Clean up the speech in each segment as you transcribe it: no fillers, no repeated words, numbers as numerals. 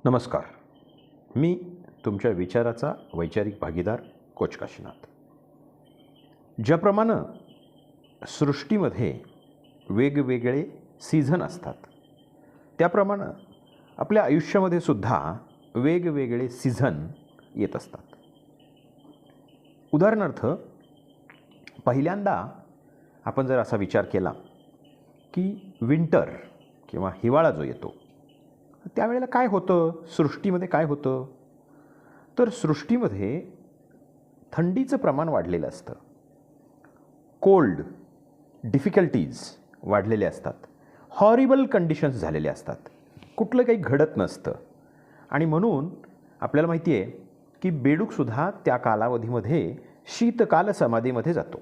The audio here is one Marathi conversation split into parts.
नमस्कार. मी तुमच्या विचाराचा वैचारिक भागीदार कोच काशीनाथ. ज्याप्रमाणे सृष्टीमध्ये वेगवेगळे सीझन असतात, त्याप्रमाणे आपल्या आयुष्यामध्ये सुद्धा वेगवेगळे सीझन येत असतात. उदाहरणार्थ, पहिल्यांदा आपण जर असा विचार केला की विंटर किंवा हिवाळा जो येतो, त्यावेळेला काय होतं, सृष्टीमध्ये काय होतं, तर सृष्टीमध्ये थंडीचं प्रमाण वाढलेलं असतं, कोल्ड डिफिकल्टीज वाढलेले असतात, हॉरिबल कंडिशन्स झालेले असतात, कुठलं काही घडत नसतं. आणि म्हणून आपल्याला माहिती आहे की बेडूकसुद्धा त्या कालावधीमध्ये शीतकाल समाधीमध्ये जातो.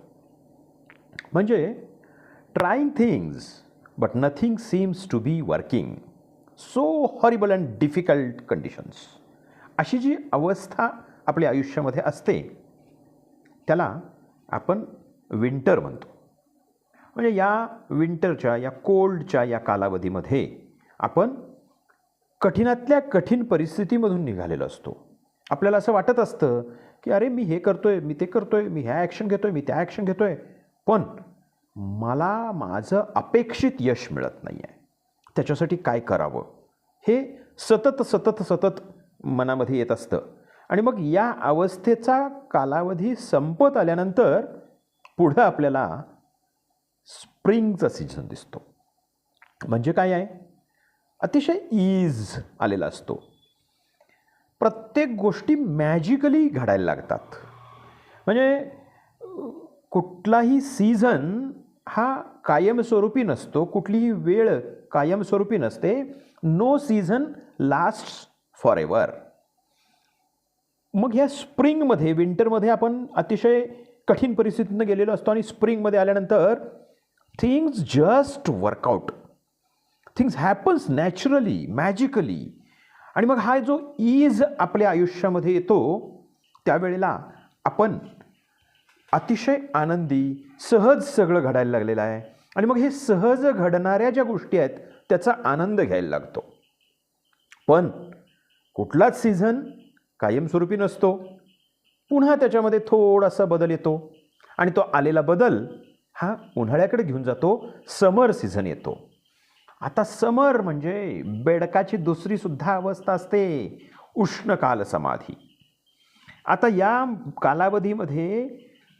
म्हणजे trying things but nothing seems to be working, so horrible and difficult conditions, अशी जी अवस्था आपल्या आयुष्यामध्ये असते त्याला आपण विंटर म्हणतो. म्हणजे या विंटरच्या, या कोल्डच्या या कालावधीमध्ये आपण कठीणातल्या कठीण परिस्थितीमधून निघालेलो असतो. आपल्याला असं वाटत असतं की अरे, मी हे करतोय, मी ते करतोय, मी ह्या ॲक्शन घेतोय, मी त्या ॲक्शन घेतोय, पण मला माझं अपेक्षित यश मिळत नाही आहे. त्याच्यासाठी काय करावं हे सतत सतत सतत मनामध्ये येत असतं. आणि मग या अवस्थेचा कालावधी संपत आल्यानंतर पुढं आपल्याला स्प्रिंगचा सीझन दिसतो. म्हणजे काय आहे, अतिशय ईज आलेला असतो. प्रत्येक गोष्टी मॅजिकली घडायला लागतात. म्हणजे कुठलाही सीझन हा कायमस्वरूपी नसतो, कुठलीही वेळ कायमस्वरूपी नसते. No season lasts forever. मग ह्या स्प्रिंगमध्ये, विंटरमध्ये आपण अतिशय कठीण परिस्थितीनं गेलेलो असतो आणि स्प्रिंगमध्ये आल्यानंतर things just work out, things happens naturally, magically. आणि मग हा जो ईज आपल्या आयुष्यामध्ये येतो त्यावेळेला आपण अतिशय आनंदी, सहज सगळं घडायला लागलेलं आहे. आणि मग हे सहज घडणाऱ्या ज्या गोष्टी आहेत त्याचा आनंद घ्यायला लागतो. पण कुठलाच सीझन कायमस्वरूपी नसतो. पुन्हा त्याच्यामध्ये थोडासा बदल येतो आणि तो आलेला बदल हा उन्हाळ्याकडे घेऊन जातो. समर सीझन येतो. आता समर म्हणजे बेडकाची दुसरी सुद्धा अवस्था असते, उष्णकाल समाधी. आता या कालावधीमध्ये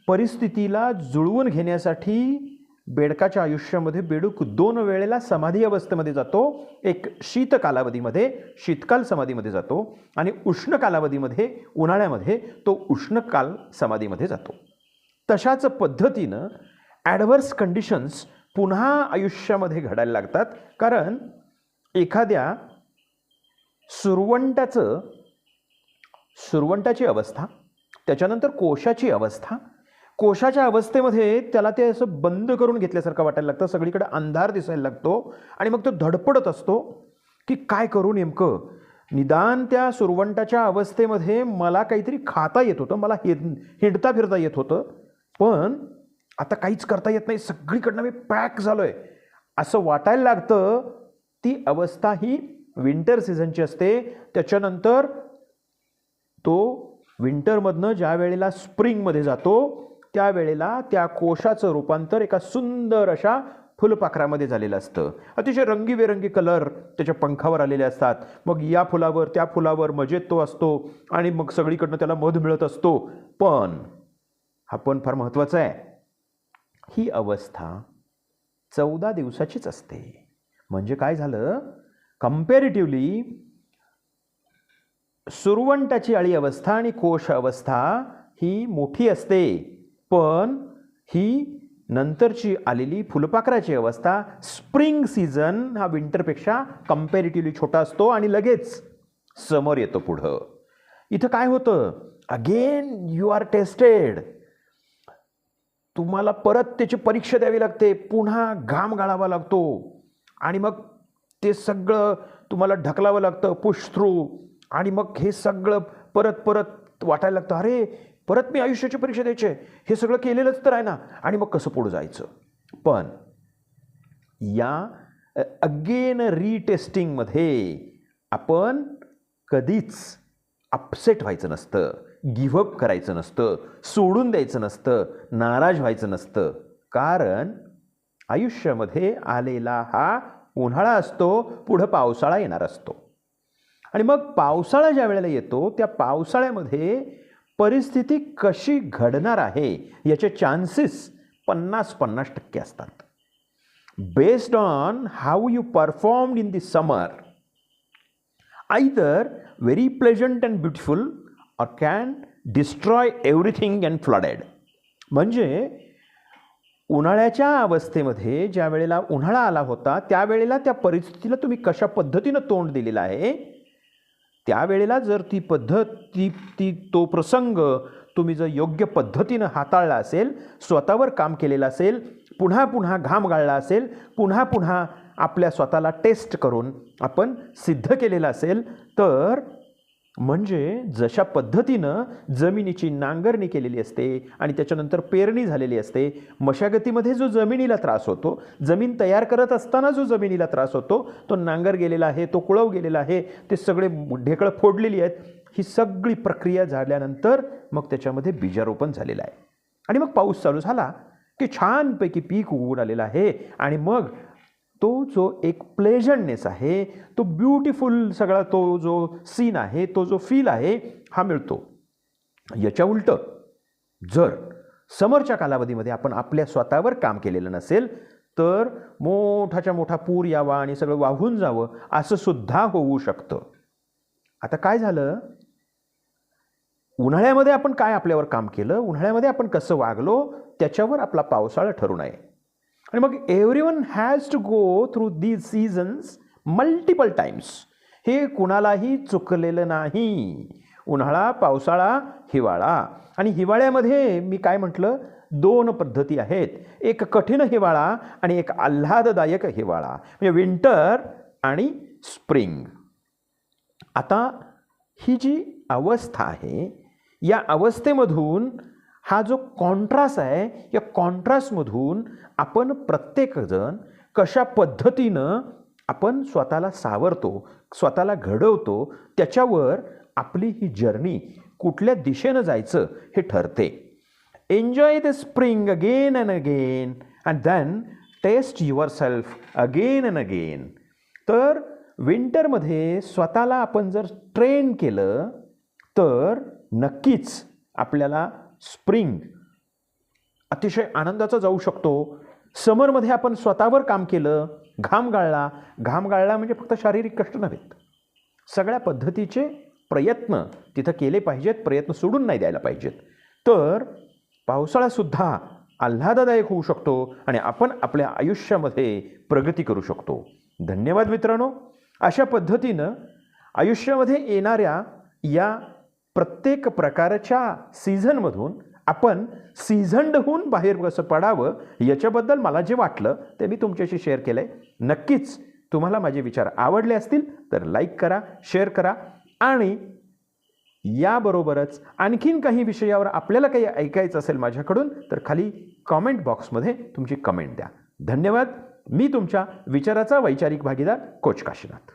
परिस्थितीला जुळवून घेण्यासाठी बेडकाच्या आयुष्यामध्ये बेडूक 2 वेळेला समाधी अवस्थेमध्ये जातो. एक शीत कालावधीमध्ये शीतकाल समाधीमध्ये जातो आणि उष्ण कालावधीमध्ये उन्हाळ्यामध्ये तो उष्णकाल समाधीमध्ये जातो. तशाच पद्धतीनं ॲडव्हर्स कंडिशन्स पुन्हा आयुष्यामध्ये घडायला लागतात. कारण एखाद्या सुरवंटाची अवस्था, त्याच्यानंतर कोशाची अवस्था, कोशाच्या अवस्थेमध्ये त्याला ते असं बंद करून घेतल्यासारखं वाटायला लागतं, सगळीकडे अंधार दिसायला लागतो आणि मग तो धडपडत असतो की काय करू नेमकं. निदान त्या सुरवंटाच्या अवस्थेमध्ये मला काहीतरी खाता येत होतं, मला हिंडता फिरता येत होतं, पण आता काहीच करता येत नाही, सगळीकडनं मी पॅक झालोय असं वाटायला लागतं. ती अवस्था ही विंटर सीझनची असते. त्याच्यानंतर तो विंटरमधनं ज्या वेळेला स्प्रिंगमध्ये जातो त्यावेळेला त्या कोशाचं रूपांतर एका सुंदर अशा फुलपाखरामध्ये झालेलं असतं. अतिशय रंगीबेरंगी कलर त्याच्या पंखावर आलेले असतात. मग या फुलावर त्या फुलावर मजेत तो असतो आणि मग सगळीकडनं त्याला मध मिळत असतो. पण हा पण फार महत्त्वाचा आहे, ही अवस्था 14 दिवसाचीच असते. म्हणजे काय झालं, कम्पॅरेटिव्हली सुरवंटाची अळी अवस्था आणि कोश अवस्था ही मोठी असते, पण ही नंतरची आलेली फुलपाखराची अवस्था, स्प्रिंग सीझन, हा विंटरपेक्षा कम्पॅरेटिव्हली छोटा असतो आणि लगेच समर येतो पुढं. इथं काय होतं, अगेन यू आर टेस्टेड. तुम्हाला परत त्याची परीक्षा द्यावी लागते, पुन्हा घाम गाळावा लागतो आणि मग ते सगळं तुम्हाला ढकलावं लागतं, पुश थ्रू. आणि मग हे सगळं परत परत वाटायला लागतं, अरे परत मी आयुष्याची परीक्षा द्यायची आहे, हे सगळं केलेलंच तर आहे ना, आणि मग कसं पुढं जायचं. पण या अगेन रिटेस्टिंगमध्ये आपण कधीच अपसेट व्हायचं नसतं, गिव्हअप करायचं नसतं, सोडून द्यायचं नसतं, नाराज व्हायचं नसतं. कारण आयुष्यामध्ये आलेला हा उन्हाळा असतो, पुढं पावसाळा येणार असतो. आणि मग पावसाळा ज्या वेळेला येतो त्या पावसाळ्यामध्ये परिस्थिती कशी घडणार आहे याचे चान्सेस 50-50% असतात. Based on how you performed in the summer, either very pleasant and beautiful or can destroy everything and flooded. म्हणजे उन्हाळ्याच्या अवस्थेमध्ये ज्या वेळेला उन्हाळा आला होता त्यावेळेला त्या परिस्थितीला तुम्ही कशा पद्धतीनं तोंड दिलेलं आहे, त्यावेळेला जर ती पद्धत तो प्रसंग तुम्ही जर योग्य पद्धतीनं हाताळला असेल, स्वतःवर काम केलेलं असेल, पुन्हा पुन्हा घाम गाळला असेल, पुन्हा पुन्हा आपल्या स्वतःला टेस्ट करून आपण सिद्ध केलेलं असेल, तर म्हणजे जशा पद्धतीनं जमिनीची नांगरणी केलेली असते आणि त्याच्यानंतर पेरणी झालेली असते, मशागतीमध्ये जो जमिनीला त्रास होतो, जमीन तयार करत असताना जो जमिनीला त्रास होतो, तो नांगर गेलेला आहे, तो कुळव गेलेला आहे, ते सगळे ढेकळं फोडलेली आहेत, ही सगळी प्रक्रिया झाल्यानंतर मग त्याच्यामध्ये बीजारोपण झालेलं आहे. आणि मग पाऊस चालू झाला की छानपैकी पीक उगवून आलेलं आहे आणि मग तो जो एक प्लेजंटनेस आहे, तो ब्युटिफुल सगळा तो जो सीन आहे, तो जो फील आहे, हा मिळतो. याच्या उलटं जर समरच्या कालावधीमध्ये आपण आपल्या स्वतःवर काम केलेलं नसेल तर मोठाच्या मोठा पूर यावा आणि सगळं वाहून जावं असं सुद्धा होऊ शकतं. आता काय झालं, उन्हाळ्यामध्ये आपण काय आपल्यावर काम केलं, उन्हाळ्यामध्ये आपण कसं वागलो, त्याच्यावर आपला पावसाळा ठरू नये. आणि मग everyone has to go through these seasons multiple times. हे कुणालाही चुकलेलं नाही. उन्हाळा, पावसाळा, हिवाळा. आणि हिवाळ्यामध्ये मी काय म्हटलं, 2 पद्धती आहेत, एक कठीण हिवाळा आणि एक आल्हाददायक हिवाळा, म्हणजे विंटर आणि स्प्रिंग. आता ही जी अवस्था आहे, या अवस्थेमधून हा जो कॉन्ट्रास्ट आहे, या कॉन्ट्रास्टमधून आपण प्रत्येकजण कशा पद्धतीनं आपण स्वतःला सावरतो, स्वतःला घडवतो, त्याच्यावर आपली ही जर्नी कुठल्या दिशेनं जायचं हे ठरते. Enjoy the spring again and again and then test yourself again and again. तर विंटरमध्ये स्वतःला आपण जर ट्रेन केलं तर नक्कीच आपल्याला स्प्रिंग अतिशय आनंदाचा जाऊ शकतो. समरमध्ये आपण स्वतःवर काम केलं, घाम गाळला म्हणजे फक्त शारीरिक कष्ट नव्हेत, सगळ्या पद्धतीचे प्रयत्न तिथं केले पाहिजेत, प्रयत्न सोडून नाही द्यायला पाहिजेत. तर पावसाळासुद्धा आल्हाददायक होऊ शकतो आणि आपण आपल्या आयुष्यामध्ये प्रगती करू शकतो. धन्यवाद मित्रांनो. अशा पद्धतीनं आयुष्यामध्ये येणाऱ्या या प्रत्येक प्रकारच्या सीझनमधून आपण सीझन्ड होऊन बाहेर कसं पडावं याच्याबद्दल मला जे वाटलं ते मी तुमच्याशी शेअर केलं आहे. नक्कीच तुम्हाला माझे विचार आवडले असतील तर लाईक करा, शेअर करा आणि याबरोबरच आणखीन काही विषयावर आपल्याला काही ऐकायचं असेल माझ्याकडून तर खाली कॉमेंट बॉक्समध्ये तुमची कमेंट द्या. धन्यवाद. मी तुमच्या विचाराचा वैचारिक भागीदार कोच काशीनाथ.